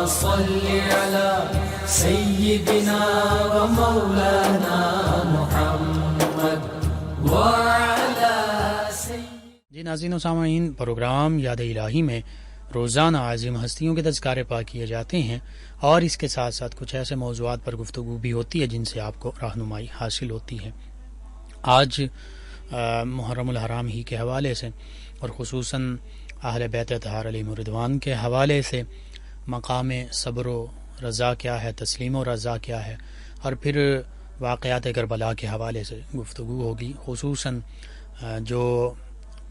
صل على سيدنا ومولانا محمد وعلى جی ناظرین و سامعین، پروگرام یاد الہی میں روزانہ عظیم ہستیوں کے تذکارے پاک کیے جاتے ہیں اور اس کے ساتھ ساتھ کچھ ایسے موضوعات پر گفتگو بھی ہوتی ہے جن سے آپ کو رہنمائی حاصل ہوتی ہے۔ آج محرم الحرام ہی کے حوالے سے اور خصوصاً اہل بیت اطہار علیہم الرضوان کے حوالے سے مقام صبر و رضا کیا ہے، تسلیم و رضا کیا ہے، اور پھر واقعات کربلا کے حوالے سے گفتگو ہوگی، خصوصاً جو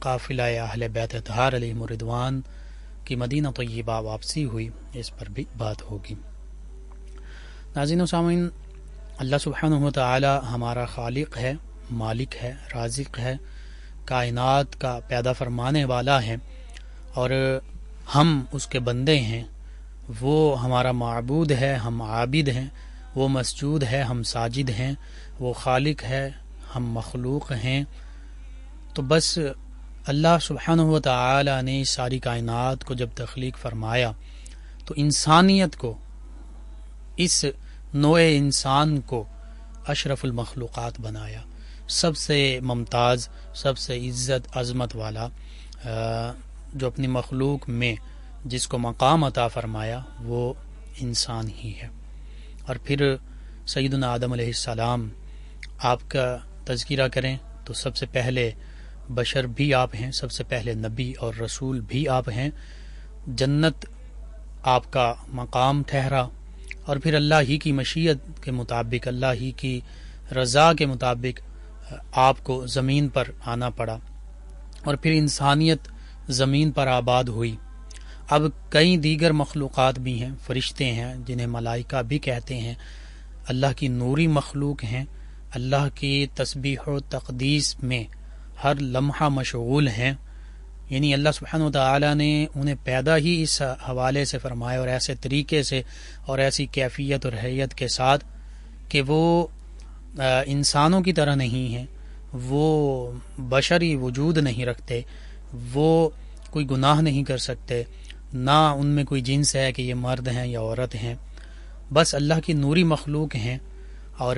قافلہ اہل بیت اطہار علیہم الرضوان کی مدینہ طیبہ واپسی ہوئی، اس پر بھی بات ہوگی۔ ناظرین و سامعین، اللہ سبحانہ و تعالی ہمارا خالق ہے، مالک ہے، رازق ہے، کائنات کا پیدا فرمانے والا ہے، اور ہم اس کے بندے ہیں۔ وہ ہمارا معبود ہے، ہم عابد ہیں، وہ مسجود ہے، ہم ساجد ہیں، وہ خالق ہے، ہم مخلوق ہیں۔ تو بس اللہ سبحانہ و تعالی نے ساری کائنات کو جب تخلیق فرمایا تو انسانیت کو، اس نوع انسان کو اشرف المخلوقات بنایا، سب سے ممتاز، سب سے عزت عظمت والا، جو اپنی مخلوق میں جس کو مقام عطا فرمایا وہ انسان ہی ہے۔ اور پھر سیدنا آدم علیہ السلام، آپ کا تذکرہ کریں تو سب سے پہلے بشر بھی آپ ہیں، سب سے پہلے نبی اور رسول بھی آپ ہیں۔ جنت آپ کا مقام ٹھہرا، اور پھر اللہ ہی کی مشیت کے مطابق، اللہ ہی کی رضا کے مطابق آپ کو زمین پر آنا پڑا، اور پھر انسانیت زمین پر آباد ہوئی۔ اب کئی دیگر مخلوقات بھی ہیں، فرشتے ہیں جنہیں ملائکہ بھی کہتے ہیں، اللہ کی نوری مخلوق ہیں، اللہ کی تسبیح و تقدیس میں ہر لمحہ مشغول ہیں۔ یعنی اللہ سبحانہ و تعالی نے انہیں پیدا ہی اس حوالے سے فرمایا اور ایسے طریقے سے اور ایسی کیفیت اور حیت کے ساتھ کہ وہ انسانوں کی طرح نہیں ہیں، وہ بشری وجود نہیں رکھتے، وہ کوئی گناہ نہیں کر سکتے، نہ ان میں کوئی جنس ہے کہ یہ مرد ہیں یا عورت ہیں، بس اللہ کی نوری مخلوق ہیں، اور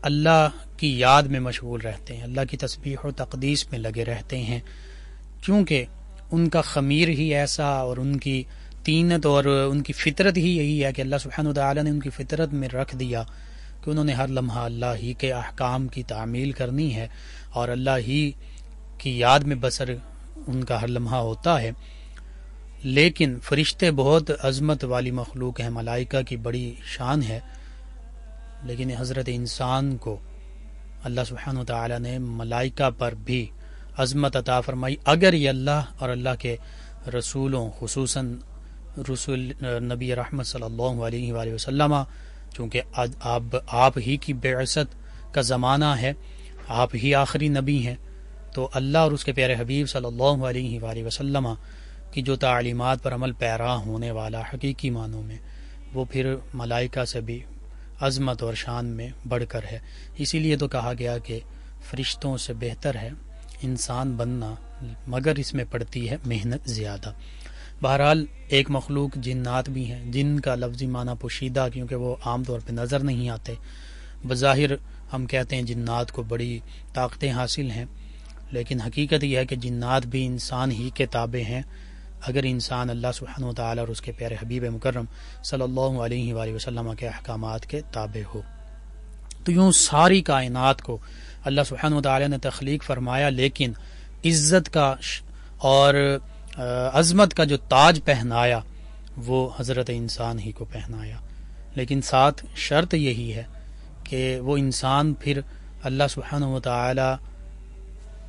اللہ کی یاد میں مشغول رہتے ہیں، اللہ کی تسبیح و تقدیس میں لگے رہتے ہیں، کیونکہ ان کا خمیر ہی ایسا اور ان کی طینت اور ان کی فطرت ہی یہی ہے کہ اللہ سبحانہ و تعالی نے ان کی فطرت میں رکھ دیا کہ انہوں نے ہر لمحہ اللہ ہی کے احکام کی تعمیل کرنی ہے، اور اللہ ہی کی یاد میں بسر ان کا ہر لمحہ ہوتا ہے۔ لیکن فرشتے بہت عظمت والی مخلوق ہیں، ملائکہ کی بڑی شان ہے، لیکن حضرت انسان کو اللہ سبحانہ و تعالی نے ملائکہ پر بھی عظمت عطا فرمائی، اگر یہ اللہ اور اللہ کے رسولوں، خصوصاً رسول نبی رحمت صلی اللہ علیہ وآلہ وسلم، چونکہ آپ ہی کی بعثت کا زمانہ ہے، آپ ہی آخری نبی ہیں، تو اللہ اور اس کے پیارے حبیب صلی اللہ علیہ وآلہ وسلم کی جو تعلیمات پر عمل پیرا ہونے والا حقیقی معنوں میں، وہ پھر ملائکہ سے بھی عظمت اور شان میں بڑھ کر ہے۔ اسی لیے تو کہا گیا کہ فرشتوں سے بہتر ہے انسان بننا، مگر اس میں پڑتی ہے محنت زیادہ۔ بہرحال ایک مخلوق جنات بھی ہیں، جن کا لفظی معنی پوشیدہ، کیونکہ وہ عام طور پہ نظر نہیں آتے۔ بظاہر ہم کہتے ہیں جنات کو بڑی طاقتیں حاصل ہیں، لیکن حقیقت یہ ہے کہ جنات بھی انسان ہی کے تابع ہیں، اگر انسان اللہ سبحانہ و تعالی اور اس کے پیارے حبیب مکرم صلی اللہ علیہ وآلہ وسلم کے احکامات کے تابع ہو۔ تو یوں ساری کائنات کو اللہ سبحانہ و تعالی نے تخلیق فرمایا، لیکن عزت کا اور عظمت کا جو تاج پہنایا وہ حضرت انسان ہی کو پہنایا، لیکن ساتھ شرط یہی ہے کہ وہ انسان پھر اللہ سبحانہ و تعالی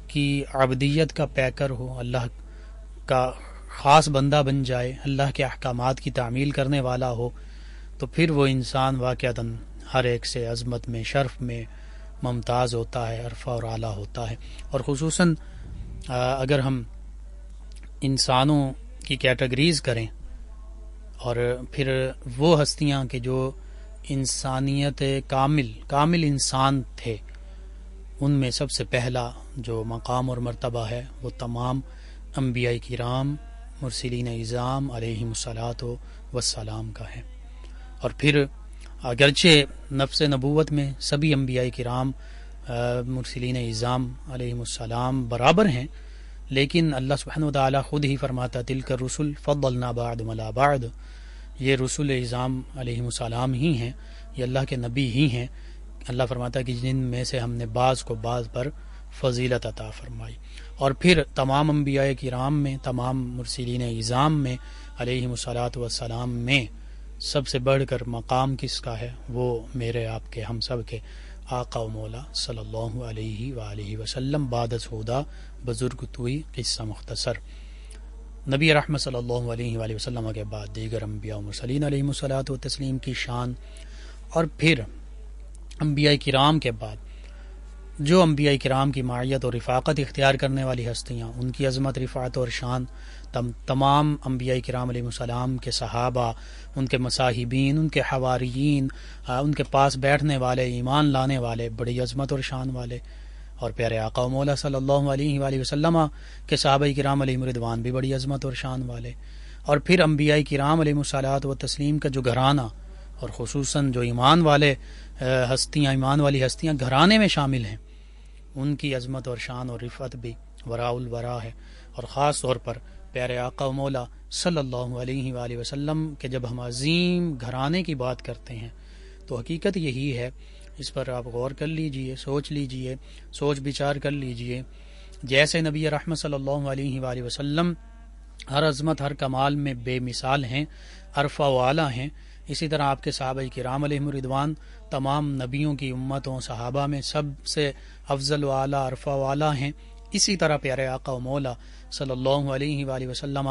کی عبدیت کا پیکر ہو، اللہ کا خاص بندہ بن جائے، اللہ کے احکامات کی تعمیل کرنے والا ہو، تو پھر وہ انسان واقعتاً ہر ایک سے عظمت میں، شرف میں ممتاز ہوتا ہے، عرفہ اور اعلیٰ ہوتا ہے۔ اور خصوصاً اگر ہم انسانوں کی کیٹیگریز کریں، اور پھر وہ ہستیاں کہ جو انسانیت کامل انسان تھے، ان میں سب سے پہلا جو مقام اور مرتبہ ہے وہ تمام انبیاء کرام مرسلین اعظام علیہم الصلاۃ والسلام کا ہے۔ اور پھر اگرچہ نفس نبوت میں سبھی انبیاء کرام مرسلین اعظام علیہم السلام برابر ہیں، لیکن اللہ سبحانہ وتعالی خود ہی فرماتا تلک الرسل فضلنا بعضهم علی بعض، یہ رسول اعظام علیہم السلام ہی ہیں، یہ اللہ کے نبی ہی ہیں۔ اللہ فرماتا ہے کہ جن میں سے ہم نے بعض کو بعض پر فضیلت عطا فرمائی۔ اور پھر تمام انبیاء کرام میں، تمام مرسلین اعظام میں علیہم الصلاۃ والسلام میں سب سے بڑھ کر مقام کس کا ہے؟ وہ میرے آپ کے ہم سب کے آقا و مولا صلی اللہ علیہ وآلہ وسلم بعد از ہدا بزرگ توئی قصہ مختصر۔ نبی رحمت صلی اللہ علیہ وآلہ وسلم کے بعد دیگر انبیاء و مرسلین علیہم الصلاۃ والتسلیم کی شان، اور پھر انبیاء کرام کے بعد جو انبیاء کرام کی معیت اور رفاقت اختیار کرنے والی ہستیاں، ان کی عظمت، رفعت اور شان، تمام انبیاء کرام علیہ السلام کے صحابہ، ان کے مصاحبین، ان کے حواریین، ان کے پاس بیٹھنے والے، ایمان لانے والے، بڑی عظمت اور شان والے، اور پیارے آقا و مولا صلی اللہ علیہ وآلہ وسلم کے صحابہ کرام علیہم رضوان بھی بڑی عظمت اور شان والے، اور پھر انبیاء کرام علیہم الصلاۃ والتسلیم کا جو گھرانہ، اور خصوصاً جو ایمان والی ہستیاں گھرانے میں شامل ہیں، ان کی عظمت اور شان اور رفعت بھی وراء الورا ہے۔ اور خاص طور پر پیارے آقا و مولا صلی اللہ علیہ وآلہ وسلم کے جب ہم عظیم گھرانے کی بات کرتے ہیں تو حقیقت یہی ہے، اس پر آپ غور کر لیجئے، سوچ لیجئے، سوچ بچار کر لیجئے۔ جیسے نبی رحمت صلی اللہ علیہ وآلہ وسلم ہر عظمت، ہر کمال میں بے مثال ہیں، عرفہ و اعلیٰ ہیں، اسی طرح آپ کے صحابہ کرام علیہم رضوان تمام نبیوں کی امتوں صحابہ میں سب سے افضل و اعلیٰ، عرفہ و اعلیٰ ہیں۔ اسی طرح پیارے آقا و مولا صلی اللہ علیہ وآلہ وسلم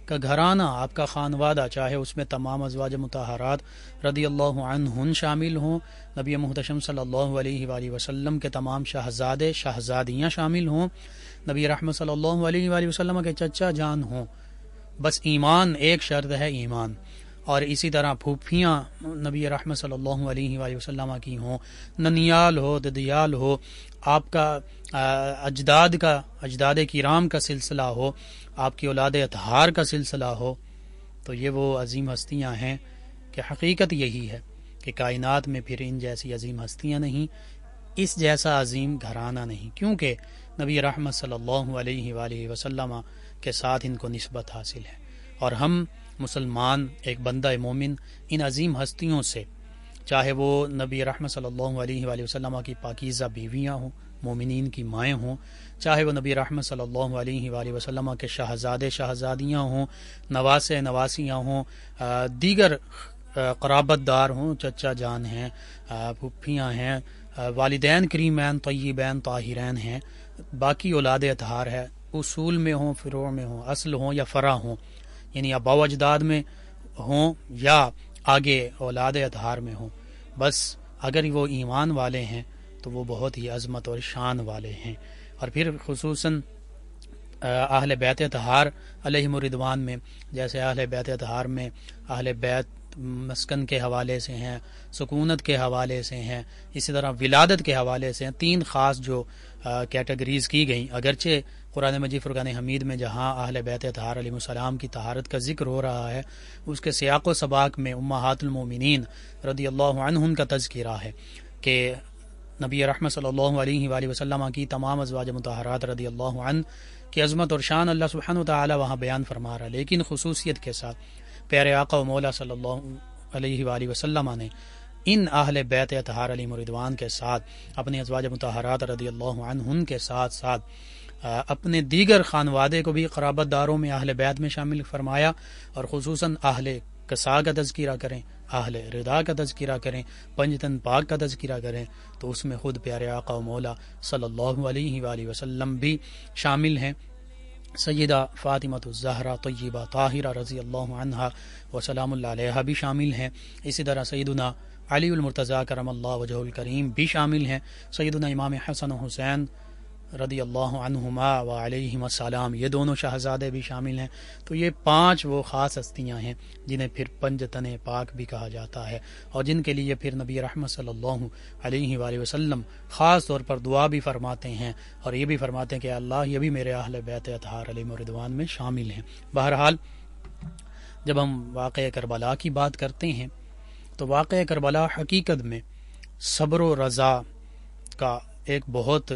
کا گھرانہ، آپ کا خانوادہ، چاہے اس میں تمام ازواج مطہرات رضی اللہ عنہن شامل ہوں، نبی محتشم صلی اللہ علیہ وآلہ وسلم کے تمام شہزادے شہزادیاں شامل ہوں، نبی رحمت صلی اللہ علیہ وآلہ وسلم کے چچا جان ہوں، بس ایمان، ایک شرط ہے ایمان، اور اسی طرح پھوپھیاں نبی رحمت صلی اللہ علیہ وآلہ وسلم کی ہوں، ننیال ہو، ددیال ہو، آپ کا اجداد کرام کا سلسلہ ہو، آپ کی اولاد اطہار کا سلسلہ ہو، تو یہ وہ عظیم ہستیاں ہیں کہ حقیقت یہی ہے کہ کائنات میں پھر ان جیسی عظیم ہستیاں نہیں، اس جیسا عظیم گھرانہ نہیں، کیونکہ نبی رحمت صلی اللہ علیہ وآلہ وسلم کے ساتھ ان کو نسبت حاصل ہے۔ اور ہم مسلمان، ایک بندہ مومن، ان عظیم ہستیوں سے، چاہے وہ نبی رحمت صلی اللہ علیہ وآلہ وسلم کی پاکیزہ بیویاں ہوں، مومنین کی مائیں ہوں، چاہے وہ نبی رحمت صلی اللہ علیہ وآلہ وسلم کے شہزادے شہزادیاں ہوں، نواسے نواسیاں ہوں، دیگر قرابت دار ہوں، چچا جان ہیں، پھوپھیاں ہیں، والدین کریمین طیبین طاہرین ہیں، باقی اولاد اطہار ہے، اصول میں ہوں، فروع میں ہوں، اصل ہوں یا فرع ہوں، یعنی آباء و اجداد میں ہوں یا آگے اولاد اطہار میں ہوں، بس اگر وہ ایمان والے ہیں تو وہ بہت ہی عظمت اور شان والے ہیں۔ اور پھر خصوصاً اہل بیت اطہار علیہم الرضوان میں، جیسے اہل بیت اطہار میں اہل بیت مسکن کے حوالے سے ہیں، سکونت کے حوالے سے ہیں، اسی طرح ولادت کے حوالے سے ہیں، تین خاص جو کیٹیگریز کی گئیں۔ اگرچہ قرآن مجید فرقان حمید میں جہاں اہل بیت اطہار علیہ السلام کی طہارت کا ذکر ہو رہا ہے، اس کے سیاق و سباق میں امہات المومنین رضی اللہ عنہن کا تذکرہ ہے کہ نبی رحمت صلی اللہ علیہ وآلہ وسلم کی تمام ازواج مطہرات رضی اللہ عنہ کی عظمت اور شان اللہ سبحانہ وتعالی وہاں بیان فرما رہا ہے، لیکن خصوصیت کے ساتھ پیارے آقا و مولا صلی اللہ علیہ وآلہ وسلم نے ان اہل بیت اطہار علیہم الرضوان کے ساتھ اپنے ازواج مطہرات رضی اللہ عنہن کے ساتھ ساتھ اپنے دیگر خانوادے کو بھی قرابت داروں میں اہل بیت میں شامل فرمایا، اور خصوصاً اہل قصا کا تذکرہ کریں، اہل رضا کا تذکرہ کریں، پنجتن پاک کا تذکرہ کریں، تو اس میں خود پیارے آقا و مولا صلی اللہ علیہ وآلہ وسلم بھی شامل ہیں۔ سیدہ فاطمۃ الزہرا طیبہ طاہرہ رضی اللہ عنہا و سلام اللہ علیہا بھی شامل ہیں، اسی طرح سیدنا علی المرتضیٰ کرم اللہ وجہہ الکریم بھی شامل ہیں، سیدنا امام حسن و حسین رضی اللہ عنہما و علیہم السلام، یہ دونوں شہزادے بھی شامل ہیں۔ تو یہ 5 وہ خاص ہستیاں ہیں جنہیں پھر پنجتن پاک بھی کہا جاتا ہے، اور جن کے لیے پھر نبی رحمت صلی اللہ علیہ وآلہ وسلم خاص طور پر دعا بھی فرماتے ہیں، اور یہ بھی فرماتے ہیں کہ اللہ یہ بھی میرے اہل بیت اطہار علیہم الرضوان میں شامل ہیں۔ بہرحال جب ہم واقعہ کربلا کی بات کرتے ہیں تو واقعہ کربلا حقیقت میں صبر و رضا کا ایک بہت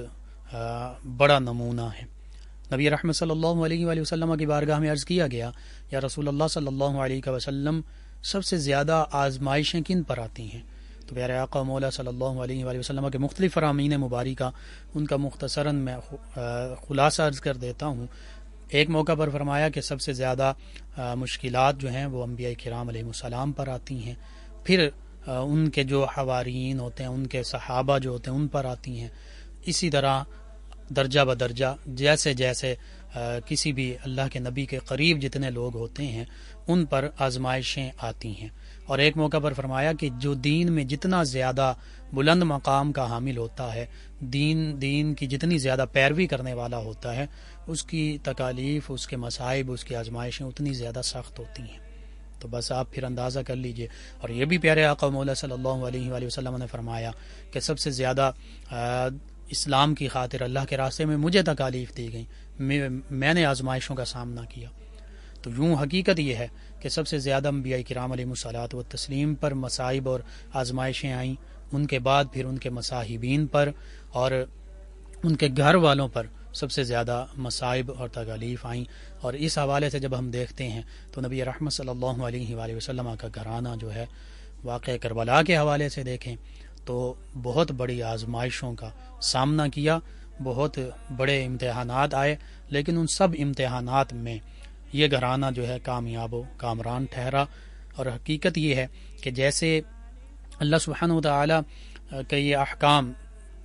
بڑا نمونہ ہے۔ نبی رحمت صلی اللہ علیہ وآلہ وسلم کی بارگاہ میں عرض کیا گیا، یا رسول اللہ صلی اللہ علیہ وسلم، سب سے زیادہ آزمائشیں کن پر آتی ہیں؟ تو پیارے آقا مولا صلی اللہ علیہ وآلہ وسلم کے مختلف فرامین مبارکہ، ان کا مختصراً میں خلاصہ عرض کر دیتا ہوں۔ ایک موقع پر فرمایا کہ سب سے زیادہ مشکلات جو ہیں وہ انبیاء کرام علیہ السلام پر آتی ہیں، پھر ان کے جو حوارین ہوتے ہیں، ان کے صحابہ جو ہوتے ہیں، ان پر آتی ہیں۔ اسی طرح درجہ بدرجہ جیسے جیسے کسی بھی اللہ کے نبی کے قریب جتنے لوگ ہوتے ہیں ان پر آزمائشیں آتی ہیں۔ اور ایک موقع پر فرمایا کہ جو دین میں جتنا زیادہ بلند مقام کا حامل ہوتا ہے، دین کی جتنی زیادہ پیروی کرنے والا ہوتا ہے، اس کی تکالیف، اس کے مصائب، اس کی آزمائشیں اتنی زیادہ سخت ہوتی ہیں۔ تو بس آپ پھر اندازہ کر لیجئے۔ اور یہ بھی پیارے آقا مولا صلی اللہ علیہ وآلہ وسلم نے فرمایا کہ سب سے زیادہ اسلام کی خاطر اللہ کے راستے میں مجھے تکالیف دی گئی، میں نے آزمائشوں کا سامنا کیا۔ تو یوں حقیقت یہ ہے کہ سب سے زیادہ انبیاء کرام علیہ الصلوۃ والتسلیم پر مصائب اور آزمائشیں آئیں، ان کے بعد پھر ان کے مصاحبین پر اور ان کے گھر والوں پر سب سے زیادہ مصائب اور تکالیف آئیں۔ اور اس حوالے سے جب ہم دیکھتے ہیں تو نبی رحمت صلی اللہ علیہ وآلہ وسلم کا گھرانہ جو ہے واقعہ کربلا کے حوالے سے دیکھیں تو بہت بڑی آزمائشوں کا سامنا کیا، بہت بڑے امتحانات آئے، لیکن ان سب امتحانات میں یہ گھرانہ جو ہے کامیاب و کامران ٹھہرا۔ اور حقیقت یہ ہے کہ جیسے اللہ سبحانہ وتعالی کے یہ احکام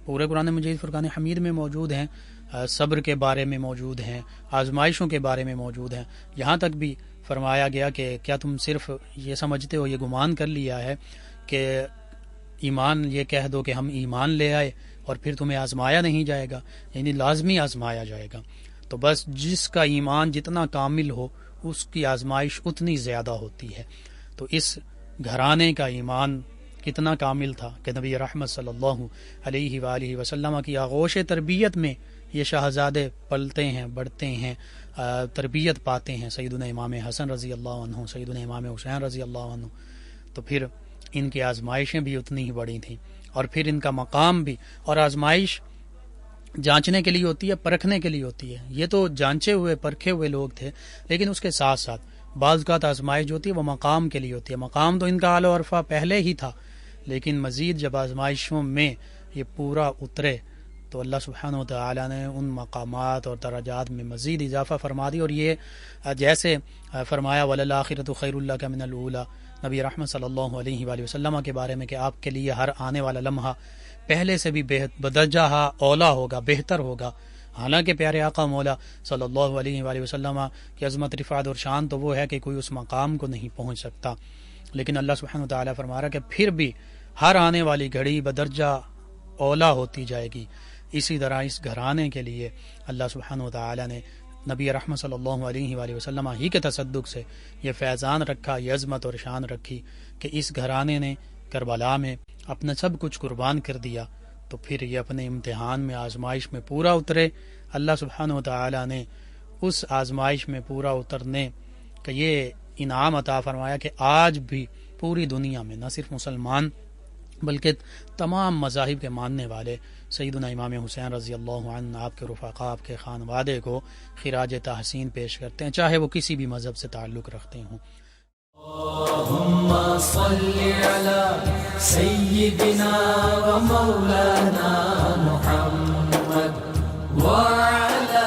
پورے قرآن مجید فرقان حمید میں موجود ہیں، صبر کے بارے میں موجود ہیں، آزمائشوں کے بارے میں موجود ہیں، یہاں تک بھی فرمایا گیا کہ کیا تم صرف یہ سمجھتے ہو، یہ گمان کر لیا ہے کہ ایمان یہ کہہ دو کہ ہم ایمان لے آئے اور پھر تمہیں آزمایا نہیں جائے گا، یعنی لازمی آزمایا جائے گا۔ تو بس جس کا ایمان جتنا کامل ہو اس کی آزمائش اتنی زیادہ ہوتی ہے۔ تو اس گھرانے کا ایمان کتنا کامل تھا کہ نبی رحمت صلی اللہ علیہ وآلہ وسلم کی آغوش تربیت میں یہ شہزادے پلتے ہیں، بڑھتے ہیں، تربیت پاتے ہیں۔ سیدنا امام حسن رضی اللہ عنہ، سیدنا امام حسین رضی اللہ عنہ، تو پھر ان کی آزمائشیں بھی اتنی ہی بڑی تھیں، اور پھر ان کا مقام بھی۔ اور آزمائش جانچنے کے لیے ہوتی ہے، پرکھنے کے لیے ہوتی ہے۔ یہ تو جانچے ہوئے پرکھے ہوئے لوگ تھے، لیکن اس کے ساتھ ساتھ بعض اوقات آزمائش جو ہوتی ہے وہ مقام کے لیے ہوتی ہے۔ مقام تو ان کا اعلی و عرفہ پہلے ہی تھا، لیکن مزید جب آزمائشوں میں یہ پورا اترے تو اللہ سبحانہ وتعالی نے ان مقامات اور درجات میں مزید اضافہ فرما دی۔ اور یہ جیسے فرمایا وَلَلْآخِرَةُ خَيْرٌ لَكَ مِنَ الْأُولَىٰ، نبی رحمت صلی اللہ علیہ وآلہ وسلم کے بارے میں کہ آپ کے لیے ہر آنے والا لمحہ پہلے سے بھی بدرجہ اولا ہوگا، بہتر ہوگا۔ حالانکہ پیارے آقا مولا صلی اللہ علیہ وآلہ وسلم کی عظمت، رفعت اور شان تو وہ ہے کہ کوئی اس مقام کو نہیں پہنچ سکتا، لیکن اللہ سبحانہ وتعالی فرما رہا کہ پھر بھی ہر آنے والی گھڑی بدرجہ اولا ہوتی جائے گی۔ اسی طرح اس گھرانے کے لیے اللہ سبحانہ وتعالی نے نبی رحمت صلی اللہ علیہ وآلہ وسلم ہی کے تصدق سے یہ فیضان رکھا، یہ عظمت اور شان رکھی کہ اس گھرانے نے کربلا میں اپنا سب کچھ قربان کر دیا، تو پھر یہ اپنے امتحان میں، آزمائش میں پورا اترے۔ اللہ سبحانہ وتعالی نے اس آزمائش میں پورا اترنے کا یہ انعام عطا فرمایا کہ آج بھی پوری دنیا میں نہ صرف مسلمان بلکہ تمام مذاہب کے ماننے والے سیدنا امام حسین رضی اللہ عنہ، آپ کے رفقا، آپ کے خانوادے کو خراج تحسین پیش کرتے ہیں، چاہے وہ کسی بھی مذہب سے تعلق رکھتے ہوں۔ اللهم صل على سيدنا ومولانا محمد وعلى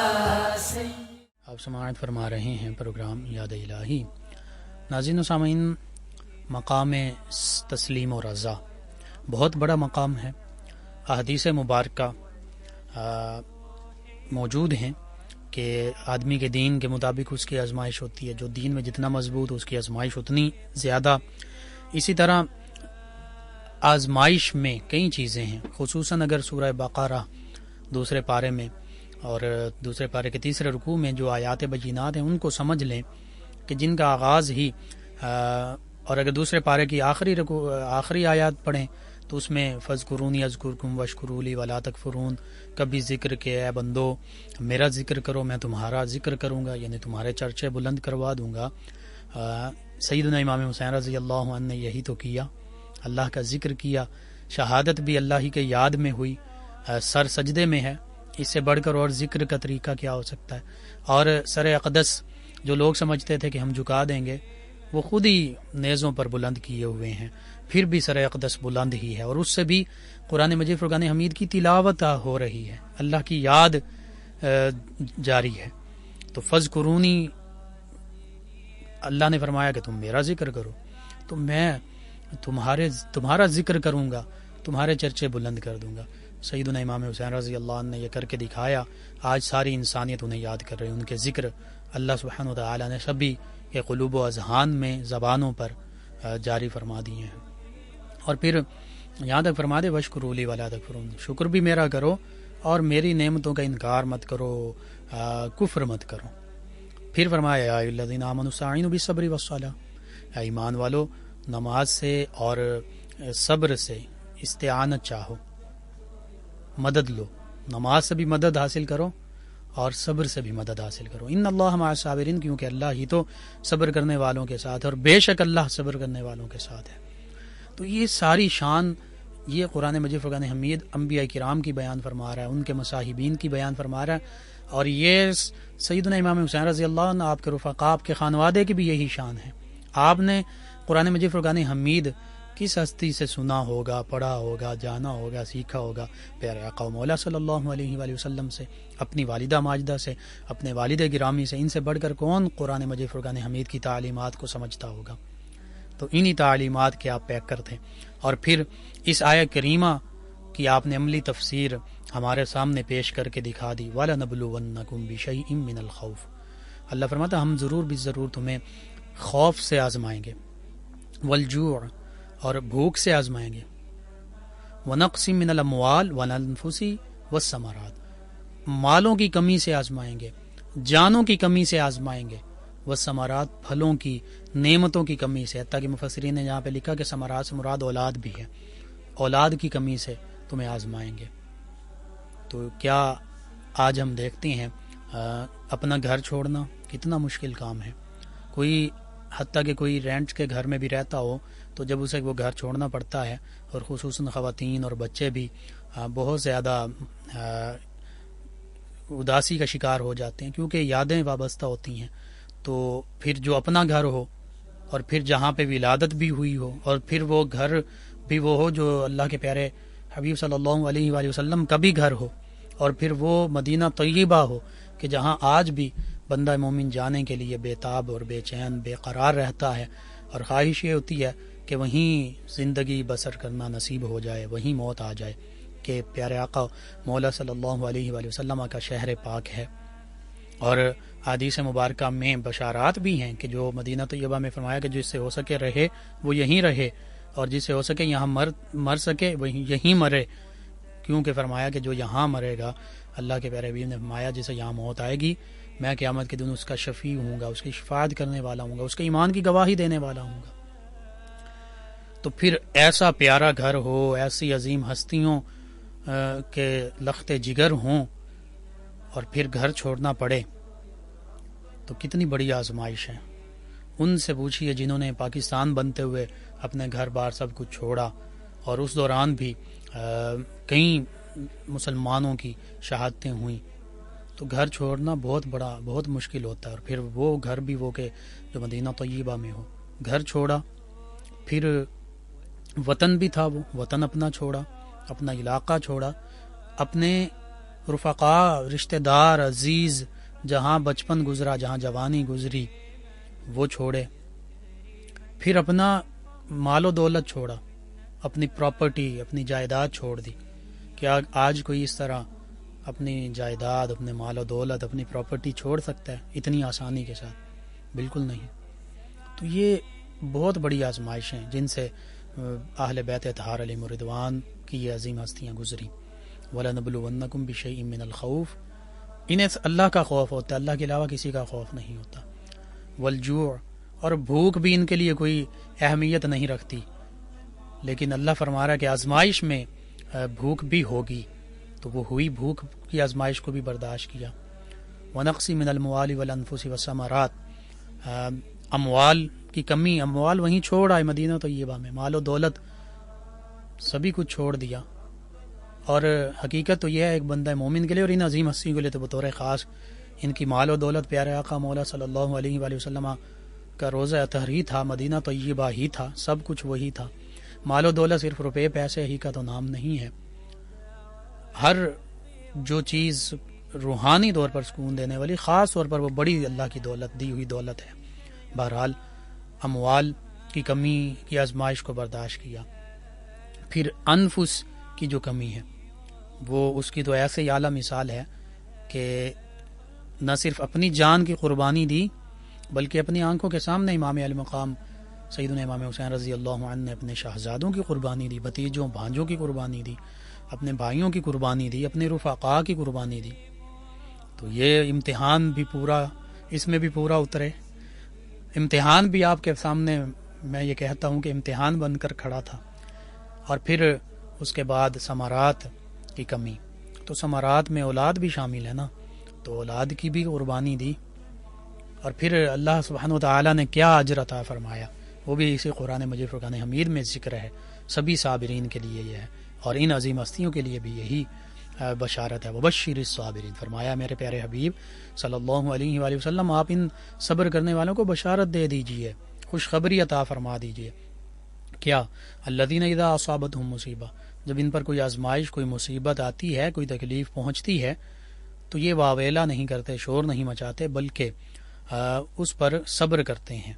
آپ سماعت فرما رہے ہیں پروگرام یاد الہی۔ ناظرین و سامعین، مقام تسلیم و رضا بہت بڑا مقام ہے۔ احادیث مبارکہ موجود ہیں کہ آدمی کے دین کے مطابق اس کی آزمائش ہوتی ہے، جو دین میں جتنا مضبوط اس کی آزمائش اتنی زیادہ۔ اسی طرح آزمائش میں کئی چیزیں ہیں، خصوصاً اگر سورہ بقرہ دوسرے پارے میں اور دوسرے پارے کے تیسرے رکوع میں جو آیات بینات ہیں ان کو سمجھ لیں کہ جن کا آغاز ہی اور اگر دوسرے پارے کی آخری آیات پڑھیں تو اس میں فذکرونی اذکرکم واشکروا لی ولا تکفرون، کبھی ذکر کہ اے بندو میرا ذکر کرو میں تمہارا ذکر کروں گا، یعنی تمہارے چرچے بلند کروا دوں گا۔ سیدنا امام حسین رضی اللہ عنہ نے یہی تو کیا، اللہ کا ذکر کیا، شہادت بھی اللہ ہی کے یاد میں ہوئی، سر سجدے میں ہے، اس سے بڑھ کر اور ذکر کا طریقہ کیا ہو سکتا ہے؟ اور سر اقدس جو لوگ سمجھتے تھے کہ ہم جھکا دیں گے، وہ خود ہی نیزوں پر بلند کیے ہوئے ہیں، پھر بھی سر اقدس بلند ہی ہے، اور اس سے بھی قرآن مجید فرقان حمید کی تلاوت ہو رہی ہے، اللہ کی یاد جاری ہے۔ تو فذکرونی، اللہ نے فرمایا کہ تم میرا ذکر کرو تو میں تمہارا ذکر کروں گا، تمہارے چرچے بلند کر دوں گا۔ سیدنا امام حسین رضی اللہ عنہ نے یہ کر کے دکھایا، آج ساری انسانیت انہیں یاد کر رہی ہے، ان کے ذکر اللہ سبحانہ و تعالی نے سبھی کے قلوب و اذہان میں زبانوں پر جاری فرما دیے ہیں۔ اور پھر یہاں تک فرما دے واشکروا لی ولا تکفرون، شکر بھی میرا کرو اور میری نعمتوں کا انکار مت کرو، کفر مت کرو۔ پھر فرمایا یا ایھا الذین آمنوا استعینوا بالصبر والصلاۃ، اے ایمان والو نماز سے اور صبر سے استعانت چاہو، مدد لو، نماز سے بھی مدد حاصل کرو اور صبر سے بھی مدد حاصل کرو۔ ان اللہ مع الصابرین، کیونکہ اللہ ہی تو صبر کرنے والوں کے ساتھ ہے، اور بے شک اللہ صبر کرنے والوں کے ساتھ ہے۔ تو یہ ساری شان یہ قرآن مجید فرقان حمید انبیاء کرام کی بیان فرما رہا ہے، ان کے مصاحبین کی بیان فرما رہا ہے، اور یہ سیدنا امام حسین رضی اللہ عنہ آپ کے رفقا، آپ کے خانوادے کی بھی یہی شان ہے۔ آپ نے قرآن مجید فرقان حمید کس ہستی سے سنا ہوگا، پڑھا ہوگا، جانا ہوگا، سیکھا ہوگا؟ پیارے آقا و مولا صلی اللہ علیہ وآلہ وسلم سے، اپنی والدہ ماجدہ سے، اپنے والد گرامی سے۔ ان سے بڑھ کر کون قرآن مجید فرقان حمید کی تعلیمات کو سمجھتا ہوگا؟ تو انہی تعلیمات کے آپ پیک کرتے، اور پھر اس آیت کریمہ کی آپ نے عملی تفسیر ہمارے سامنے پیش کر کے دکھا دی، وَلَنَبْلُوَنَّكُمْ بِشَيْءٍ مِّنَ الْخَوْفِ، اللہ فرماتا ہم ضرور بھی ضرور تمہیں خوف سے آزمائیں گے، والجوع، اور بھوک سے آزمائیں گے، وَنَقْصٍ مِّنَ الْأَمْوَالِ وَالْأَنفُسِ وَالثَّمَرَاتِ، مالوں کی کمی سے آزمائیں گے، جانوں کی کمی سے آزمائیں گے، والثمرات، پھلوں کی، نعمتوں کی کمی سے، حتیٰ کہ مفسرین نے یہاں پہ لکھا کہ ثمرات سے مراد اولاد بھی ہے، اولاد کی کمی سے تمہیں آزمائیں گے۔ تو کیا آج ہم دیکھتے ہیں اپنا گھر چھوڑنا کتنا مشکل کام ہے، کوئی حتیٰ کہ کوئی رینٹ کے گھر میں بھی رہتا ہو تو جب اسے وہ گھر چھوڑنا پڑتا ہے، اور خصوصاً خواتین اور بچے بھی بہت زیادہ اداسی کا شکار ہو جاتے ہیں، کیونکہ یادیں وابستہ ہوتی ہیں۔ تو پھر جو اپنا گھر ہو، اور پھر جہاں پہ ولادت بھی ہوئی ہو، اور پھر وہ گھر بھی وہ ہو جو اللہ کے پیارے حبیب صلی اللہ علیہ وآلہ وسلم کا بھی گھر ہو، اور پھر وہ مدینہ طیبہ ہو کہ جہاں آج بھی بندہ مومن جانے کے لیے بے تاب اور بے چین بے قرار رہتا ہے، اور خواہش یہ ہوتی ہے کہ وہیں زندگی بسر کرنا نصیب ہو جائے، وہیں موت آ جائے، کہ پیارے آقا مولا صلی اللہ علیہ وآلہ وسلم کا شہر پاک ہے۔ اور حدیث مبارکہ میں بشارات بھی ہیں کہ جو مدینہ طیبہ میں فرمایا کہ جس سے ہو سکے رہے وہ یہیں رہے، اور جس سے ہو سکے یہاں مر سکے وہیں یہیں مرے، کیونکہ فرمایا کہ جو یہاں مرے گا، اللہ کے پیارے حبیب نے فرمایا جسے یہاں موت آئے گی، میں قیامت کے دن اس کا شفیع ہوں گا، اس کی شفاعت کرنے والا ہوں گا، اس کے ایمان کی گواہی دینے والا ہوں گا۔ تو پھر ایسا پیارا گھر ہو، ایسی عظیم ہستیوں کے لخت جگر ہوں، اور پھر گھر چھوڑنا پڑے تو کتنی بڑی آزمائش ہے۔ ان سے پوچھئے جنہوں نے پاکستان بنتے ہوئے اپنے گھر بار سب کچھ چھوڑا، اور اس دوران بھی کئی مسلمانوں کی شہادتیں ہوئیں، تو گھر چھوڑنا بہت مشکل ہوتا ہے۔ اور پھر وہ گھر بھی وہ کہ جو مدینہ طیبہ میں ہو، گھر چھوڑا، پھر وطن بھی تھا، وہ وطن اپنا چھوڑا، اپنا علاقہ چھوڑا، اپنے رفقا، رشتہ دار، عزیز، جہاں بچپن گزرا، جہاں جوانی گزری، وہ چھوڑے، پھر اپنا مال و دولت چھوڑا، اپنی پراپرٹی، اپنی جائیداد چھوڑ دی۔ کیا آج کوئی اس طرح اپنی جائیداد، اپنے مال و دولت، اپنی پراپرٹی چھوڑ سکتا ہے اتنی آسانی کے ساتھ؟ بالکل نہیں۔ تو یہ بہت بڑی آزمائش ہیں جن سے اہل بیت اطہار علیہم الرضوان کی یہ عظیم ہستیاں گزری۔ وَلَنَبْلُوَنَّكُمْ بِشَيْءٍ مِّنَ الْخَوْفِ انہیں اللہ کا خوف ہوتا ہے، اللہ کے علاوہ کسی کا خوف نہیں ہوتا۔ والجوع، اور بھوک بھی ان کے لیے کوئی اہمیت نہیں رکھتی، لیکن اللہ فرما رہا ہے کہ آزمائش میں بھوک بھی ہوگی، تو وہ ہوئی بھوک کی آزمائش کو بھی برداشت کیا۔ ونقص من الموال والانفس والثمرات، اموال کی کمی، اموال وہیں چھوڑ آئے مدینہ طیبہ میں، مال و دولت سبھی کچھ چھوڑ دیا۔ اور حقیقت تو یہ ہے ایک بندہ مومن کے لیے اور ان عظیم ہستیوں کے لیے تو بطور خاص ان کی مال و دولت پیارے آقا مولا صلی اللہ علیہ وآلہ وسلم کا روزہ اطہر ہی تھا، مدینہ طیبہ ہی تھا، سب کچھ وہی تھا۔ مال و دولت صرف روپے پیسے ہی کا تو نام نہیں ہے، ہر جو چیز روحانی طور پر سکون دینے والی، خاص طور پر وہ بڑی اللہ کی دولت، دی ہوئی دولت ہے۔ بہرحال اموال کی کمی کی آزمائش کو برداشت کیا۔ پھر انفس کی جو کمی ہے وہ اس کی تو ایسے ہی اعلیٰ مثال ہے کہ نہ صرف اپنی جان کی قربانی دی بلکہ اپنی آنکھوں کے سامنے امام علی مقام سیدنا امام حسین رضی اللہ عنہ نے اپنے شہزادوں کی قربانی دی، بھتیجوں بھانجوں کی قربانی دی، اپنے بھائیوں کی قربانی دی، اپنے رفقاء کی قربانی دی۔ تو یہ امتحان بھی پورا، اس میں بھی پورا اترے، امتحان بھی آپ کے سامنے میں یہ کہتا ہوں کہ امتحان بن کر کھڑا تھا۔ اور پھر اس کے بعد ثمرات کی کمی، تو ثمرات میں اولاد بھی شامل ہے نا، تو اولاد کی بھی قربانی دی۔ اور پھر اللہ سبحانہ وتعالی نے کیا اجر عطا فرمایا وہ بھی اسی قرآن مجید فرقان حمید میں ذکر ہے۔ سبھی صابرین کے لیے یہ ہے اور ان عظیم ہستیوں کے لیے بھی یہی بشارت ہے۔ وبشر الصابرین، فرمایا میرے پیارے حبیب صلی اللہ علیہ وآلہ وسلم آپ ان صبر کرنے والوں کو بشارت دے دیجئے، خوشخبری عطا فرما دیجئے۔ کیا؟ الذین اذا اصابتہم مصیبہ، جب ان پر کوئی آزمائش، کوئی مصیبت آتی ہے، کوئی تکلیف پہنچتی ہے تو یہ واویلا نہیں کرتے، شور نہیں مچاتے، بلکہ اس پر صبر کرتے ہیں۔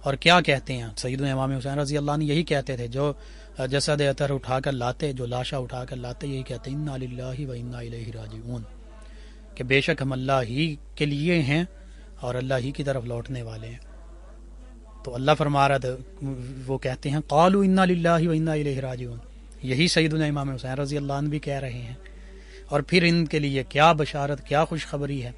اور کیا کہتے ہیں؟ سیدنا امام حسین رضی اللہ عنہ یہی کہتے تھے، جو جسد اطہر اٹھا کر لاتے، جو لاشا اٹھا کر لاتے، یہی کہتے ہیں انا للہ و انا الیہ راجعون، کہ بے شک ہم اللہ ہی کے لیے ہیں اور اللہ ہی کی طرف لوٹنے والے ہیں۔ تو اللہ فرما رہا تھا، وہ کہتے ہیں قالوا انا للہ و انا الیہ راجعون، یہی سیدنا امام حسین رضی اللہ عنہ بھی کہہ رہے ہیں۔ اور پھر ان کے لیے کیا بشارت، کیا خوشخبری ہے،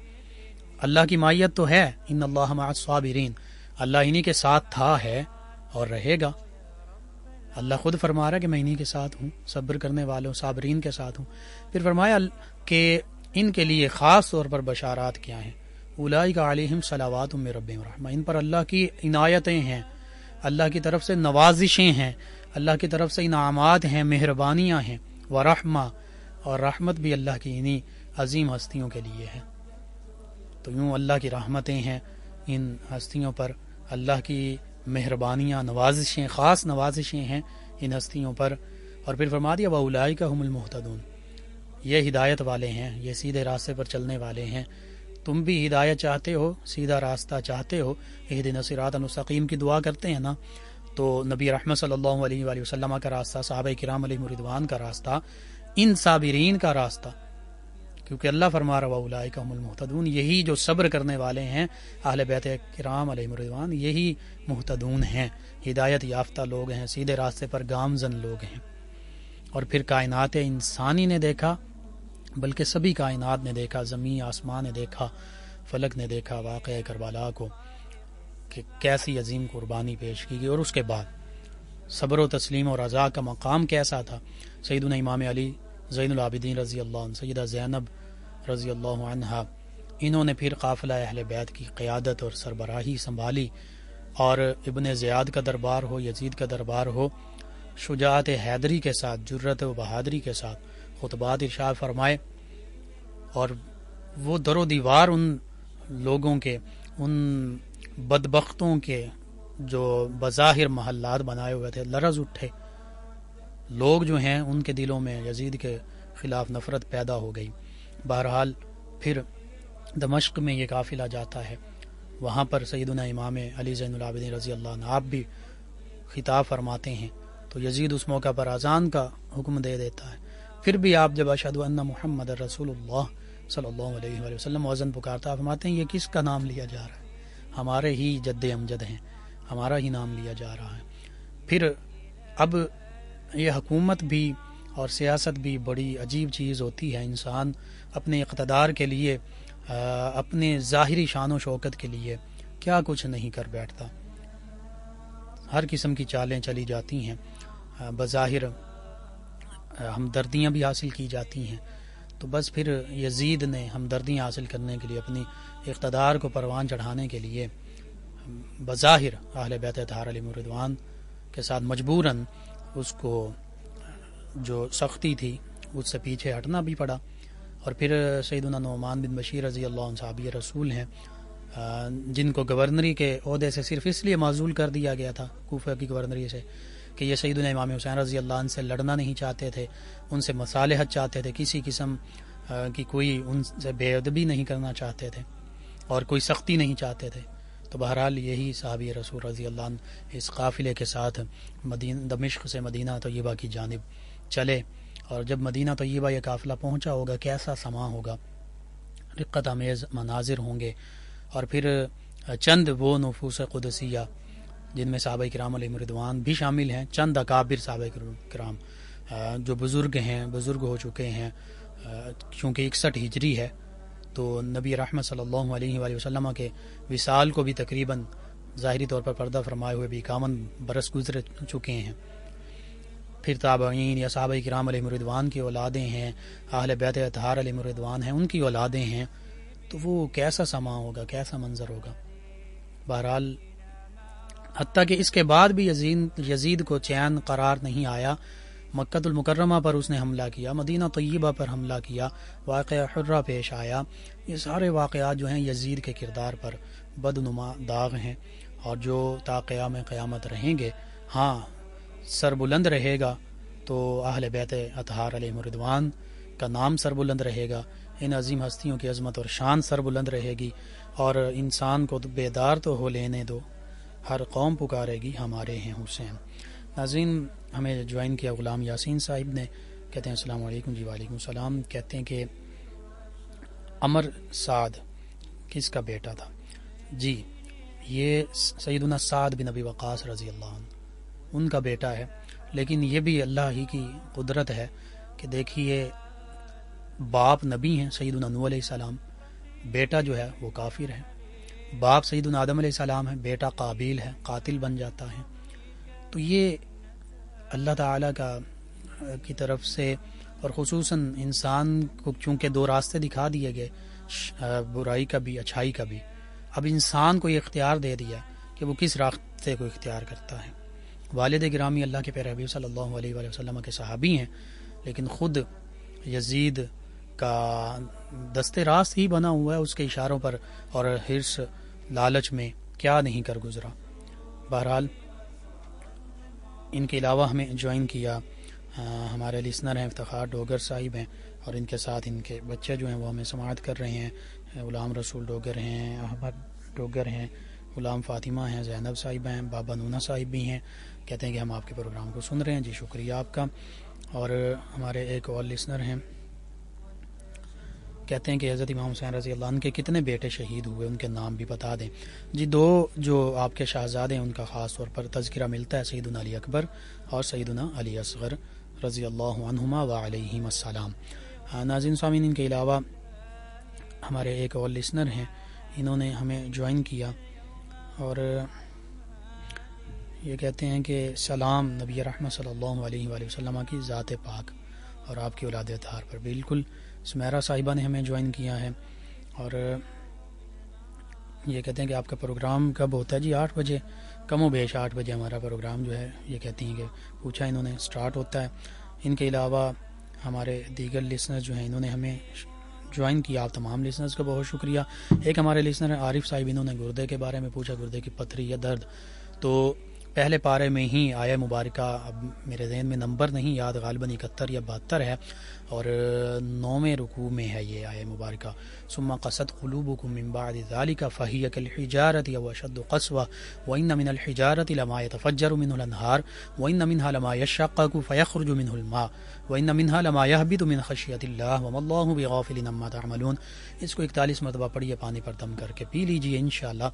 اللہ کی معیت تو ہے، ان اللہ مع الصابرین، اللہ انہی کے ساتھ تھا، ہے اور رہے گا۔ اللہ خود فرما رہا ہے کہ میں انہی کے ساتھ ہوں، صبر کرنے والوں صابرین کے ساتھ ہوں۔ پھر فرمایا کہ ان کے لیے خاص طور پر بشارات کیا ہیں، اولئک علیہم صلوات من ربہم رحمہ، ان پر اللہ کی عنایتیں ہیں، اللہ کی طرف سے نوازشیں ہیں، اللہ کی طرف سے انعامات ہیں، مہربانیاں ہیں، ورحمہ، اور رحمت بھی اللہ کی انہی عظیم ہستیوں کے لیے ہے۔ تو یوں اللہ کی رحمتیں ہیں ان ہستیوں پر، اللہ کی مہربانیاں، نوازشیں، خاص نوازشیں ہیں ان ہستیوں پر۔ اور پھر فرما دیا وَأُولَئِكَ هُمُ الْمُهْتَدُونَ، یہ ہدایت والے ہیں، یہ سیدھے راستے پر چلنے والے ہیں۔ تم بھی ہدایت چاہتے ہو، سیدھا راستہ چاہتے ہو، اہدنا الصراط المستقیم کی دعا کرتے ہیں نا، تو نبی رحمت صلی اللہ علیہ وآلہ وسلم کا راستہ، صحابہ کرام علیہم رضوان کا راستہ، ان صابرین کا راستہ، کیونکہ اللہ فرما رہا وَأُولَئِكَ هُمُ الْمُهْتَدُونَ، یہی جو صبر کرنے والے ہیں اہل بیت کرام علیہم رضوان، یہی مہتدون ہیں، ہدایت یافتہ لوگ ہیں، سیدھے راستے پر گامزن لوگ ہیں۔ اور پھر کائنات انسانی نے دیکھا، بلکہ سبھی کائنات نے دیکھا، زمین آسمان نے دیکھا، فلک نے دیکھا واقعہ کربلا کو کہ کیسی عظیم قربانی پیش کی گئی، اور اس کے بعد صبر و تسلیم اور رضا کا مقام کیسا تھا۔ سیدنا امام علی زین العابدین رضی اللہ عنہ، سیدہ زینب رضی اللہ عنہا، انہوں نے پھر قافلہ اہل بیت کی قیادت اور سربراہی سنبھالی، اور ابن زیاد کا دربار ہو، یزید کا دربار ہو، شجاعت حیدری کے ساتھ، جرت و بہادری کے ساتھ خطبات ارشاد فرمائے، اور وہ در و دیوار ان لوگوں کے، ان بدبختوں کے جو بظاہر محلات بنائے ہوئے تھے، لرز اٹھے، لوگ جو ہیں ان کے دلوں میں یزید کے خلاف نفرت پیدا ہو گئی۔ بہرحال پھر دمشق میں یہ قافلہ جاتا ہے، وہاں پر سیدنا امام علی زین العابدین رضی اللہ عنہ آپ بھی خطاب فرماتے ہیں، تو یزید اس موقع پر اذان کا حکم دے دیتا ہے۔ پھر بھی آپ جب اشہد ان محمد رسول اللہ صلی اللہ علیہ وآلہ وسلم اذان پکارتا، فرماتے ہیں یہ کس کا نام لیا جا رہا ہے؟ ہمارے ہی جد امجد ہیں، ہمارا ہی نام لیا جا رہا ہے۔ پھر اب یہ حکومت بھی اور سیاست بھی بڑی عجیب چیز ہوتی ہے، انسان اپنے اقتدار کے لیے اپنے ظاہری شان و شوکت کے لیے کیا کچھ نہیں کر بیٹھتا. ہر قسم کی چالیں چلی جاتی ہیں, بظاہر ہمدردیاں بھی حاصل کی جاتی ہیں. تو بس پھر یزید نے ہمدردیاں حاصل کرنے کے لیے, اپنی اقتدار کو پروان چڑھانے کے لیے بظاہر اہل بیت اطہار علیہم الرضوان کے ساتھ مجبوراً اس کو جو سختی تھی اس سے پیچھے ہٹنا بھی پڑا. اور پھر سیدنا نعمان بن بشیر رضی اللہ عنہ صحابی رسول ہیں, جن کو گورنری کے عہدے سے صرف اس لیے معزول کر دیا گیا تھا کوفہ کی گورنری سے کہ یہ سیدنا امام حسین رضی اللہ عنہ سے لڑنا نہیں چاہتے تھے, ان سے مصالحت چاہتے تھے, کسی قسم کی کوئی ان سے بے ادبی نہیں کرنا چاہتے تھے اور کوئی سختی نہیں چاہتے تھے. تو بہرحال یہی صحابی رسول رضی اللہ عنہ اس قافلے کے ساتھ دمشق سے مدینہ طیبہ کی جانب چلے. اور جب مدینہ طیبہ یہ قافلہ پہنچا ہوگا, کیسا سما ہوگا, رقت آمیز مناظر ہوں گے. اور پھر چند وہ نفوس قدسیہ جن میں صحابہ کرام علیہم رضوان بھی شامل ہیں, چند اکابر صحابہ کرام جو بزرگ ہو چکے ہیں, چونکہ 61 ہجری ہے تو نبی رحمت صلی اللہ علیہ وآلہ وسلم کے وصال کو بھی تقریباً ظاہری طور پر پردہ فرمائے ہوئے بھی 51 برس گزر چکے ہیں. پھر تابعین یا صحابہ کرام علیہم رضوان کی اولادیں ہیں, اہل بیت اطہار علیہم رضوان ہیں, ان کی اولادیں ہیں. تو وہ کیسا سما ہوگا, کیسا منظر ہوگا. بہرحال حتیٰ کہ اس کے بعد بھی یزید کو چین قرار نہیں آیا. مکہ المکرمہ پر اس نے حملہ کیا, مدینہ طیبہ پر حملہ کیا, واقعہ حرہ پیش آیا. یہ سارے واقعات جو ہیں یزید کے کردار پر بدنما داغ ہیں اور جو تا قیام قیامت رہیں گے. ہاں, سر بلند رہے گا تو اہل بیت اطہار علیہم رضوان کا نام سر بلند رہے گا, ان عظیم ہستیوں کی عظمت اور شان سر بلند رہے گی. اور انسان کو بیدار تو ہو لینے دو, ہر قوم پکارے گی ہمارے ہیں حسین. ناظرین, ہمیں جوائن کیا غلام یاسین صاحب نے, کہتے ہیں السلام علیکم. جی وعلیکم السلام. کہتے ہیں کہ عمر سعد کس کا بیٹا تھا؟ جی, یہ سیدنا سعد بن ابی وقاص رضی اللہ عنہ ان کا بیٹا ہے. لیکن یہ بھی اللہ ہی کی قدرت ہے کہ دیکھیے, باپ نبی ہیں سیدنا نوح علیہ السلام, بیٹا جو ہے وہ کافر ہے. باپ سیدنا آدم علیہ السلام ہے, بیٹا قابیل ہے, قاتل بن جاتا ہے. تو یہ اللہ تعالیٰ کی طرف سے, اور خصوصاً انسان کو چونکہ دو راستے دکھا دیے گئے, برائی کا بھی اچھائی کا بھی, اب انسان کو یہ اختیار دے دیا کہ وہ کس راستے کو اختیار کرتا ہے. والد گرامی اللہ کے پیارے حبیب صلی اللہ علیہ وآلہ وسلم کے صحابی ہیں, لیکن خود یزید کا دست راست ہی بنا ہوا ہے اس کے اشاروں پر, اور حرص لالچ میں کیا نہیں کر گزرا. بہرحال ان کے علاوہ ہمیں جوائن کیا ہمارے لسنر ہیں افتخار ڈوگر صاحب ہیں, اور ان کے ساتھ ان کے بچے جو ہیں وہ ہمیں سماعت کر رہے ہیں. غلام رسول ڈوگر ہیں, احمد ڈوگر ہیں, غلام فاطمہ ہیں, زینب صاحب ہیں, بابا نونا صاحب بھی ہیں. کہتے ہیں کہ ہم آپ کے پروگرام کو سن رہے ہیں. جی شکریہ آپ کا. اور ہمارے ایک اور لسنر ہیں, کہتے ہیں کہ حضرت امام حسین رضی اللہ عنہ کے کتنے بیٹے شہید ہوئے, ان کے نام بھی بتا دیں. جی, 2 جو آپ کے شہزادے ہیں ان کا خاص طور پر تذکرہ ملتا ہے, سیدنا علی اکبر اور سیدنا علی اصغر رضی اللہ عنہما وعلیہم السلام. ناظرین سامعین, ان کے علاوہ ہمارے ایک اور لسنر ہیں, انہوں نے ہمیں جوائن کیا اور یہ کہتے ہیں کہ سلام نبی رحمت صلی اللہ علیہ وآلہ وسلم کی ذات پاک اور آپ کی اولاد اطہار پر. بالکل, سمیرہ صاحبہ نے ہمیں جوائن کیا ہے اور یہ کہتے ہیں کہ آپ کا پروگرام کب ہوتا ہے؟ جی 8 بجے, کم و بیش 8 بجے ہمارا پروگرام جو ہے, یہ کہتی ہیں کہ پوچھا انہوں نے, سٹارٹ ہوتا ہے. ان کے علاوہ ہمارے دیگر لسنر جو ہیں انہوں نے ہمیں جوائن کیا. آپ تمام لسنرز کا بہت شکریہ. ایک ہمارے لسنر ہیں عارف صاحب, انہوں نے گردے کے بارے میں پوچھا, گردے کی پتھری یا درد. تو پہلے پارے میں ہی آیہ مبارکہ, اب میرے ذہن میں نمبر نہیں یاد, غالباً 71 یا 72 ہے, اور 9ویں رکوع میں ہے یہ آیہ مبارکہ. ثم قست قلوبکم من بعد ذلك فهي كالحجارة او اشد قسوة وان من الحجارة لما يتفجر منه الانهار وان منها لما يشقق فيخرج منه الماء وان منها لما يهبط من خشية الله وما الله بغافل عما تعملون. اس کو 41 مرتبہ پڑھیے, پانی پر دم کر کے پی لیجئے انشاءاللہ.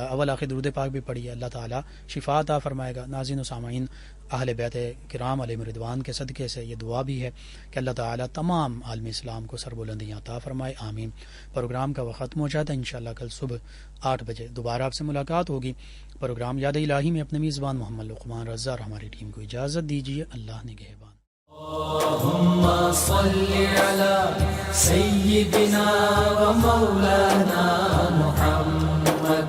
اول آخر درود پاک بھی پڑھیے, اللہ تعالی شفا عطا فرمائے گا۔ ناظرین و سامعین، اہل بیت کرام علیہم رضوان کے صدقے سے یہ دعا بھی ہے کہ اللہ تعالیٰ تمام عالم اسلام کو سربلندیاں عطا فرمائے، آمین۔ پروگرام کا وقت ختم ہو جاتا ہے، انشاءاللہ کل صبح 8 بجے دوبارہ آپ سے ملاقات ہوگی۔ پروگرام یاد الہی میں اپنے میزبان محمد لقمان رضا اور ہماری ٹیم کو اجازت دیجیے، اللہ نگہبان۔ اللهم صل على سيدنا ومولانا محمد